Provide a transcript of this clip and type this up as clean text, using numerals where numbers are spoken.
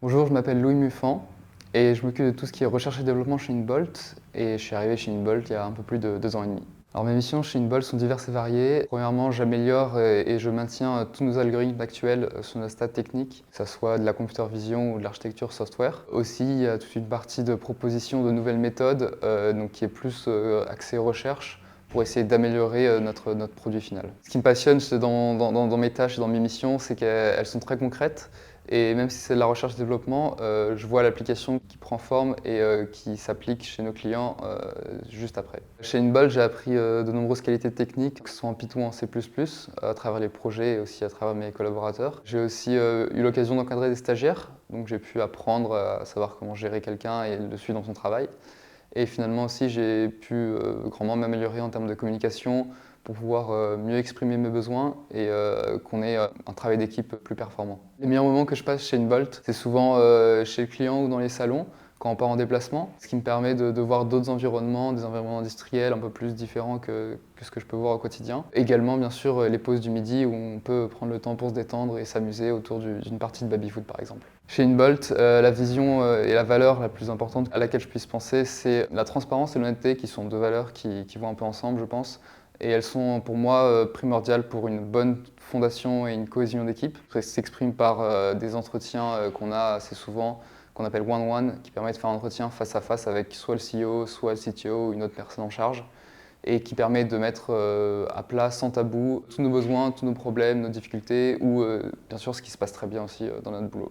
Bonjour, je m'appelle Louis Muffan et je m'occupe de tout ce qui est recherche et développement chez Inbolt et je suis arrivé chez Inbolt il y a un peu plus de 2 ans et demi. Alors mes missions chez Inbolt sont diverses et variées. Premièrement, j'améliore et je maintiens tous nos algorithmes actuels sur nos stades techniques, que ce soit de la computer vision ou de l'architecture software. Aussi, il y a toute une partie de proposition de nouvelles méthodes donc qui est plus axée recherche pour essayer d'améliorer notre produit final. Ce qui me passionne dans mes tâches et dans mes missions, c'est qu'elles sont très concrètes. Et même si c'est de la recherche et développement, je vois l'application qui prend forme et qui s'applique chez nos clients juste après. Chez Inbolt, j'ai appris de nombreuses qualités techniques, que ce soit en Python ou en C++, à travers les projets et aussi à travers mes collaborateurs. J'ai aussi eu l'occasion d'encadrer des stagiaires, donc j'ai pu apprendre à savoir comment gérer quelqu'un et le suivre dans son travail. Et finalement aussi, j'ai pu grandement m'améliorer en termes de communication pour pouvoir mieux exprimer mes besoins et qu'on ait un travail d'équipe plus performant. Les meilleurs moments que je passe chez Inbolt, c'est souvent chez le client ou dans les salons, quand on part en déplacement, ce qui me permet de voir d'autres environnements, des environnements industriels un peu plus différents que ce que je peux voir au quotidien. Également, bien sûr, les pauses du midi où on peut prendre le temps pour se détendre et s'amuser autour d'une partie de baby-foot, par exemple. Chez Inbolt, la vision et la valeur la plus importante à laquelle je puisse penser, c'est la transparence et l'honnêteté, qui sont deux valeurs qui vont un peu ensemble, je pense. Et elles sont pour moi primordiales pour une bonne fondation et une cohésion d'équipe. Ça s'exprime par des entretiens qu'on a assez souvent, qu'on appelle one-one, qui permet de faire un entretien face à face avec soit le CEO, soit le CTO ou une autre personne en charge, et qui permet de mettre à plat, sans tabou, tous nos besoins, tous nos problèmes, nos difficultés, ou bien sûr ce qui se passe très bien aussi dans notre boulot.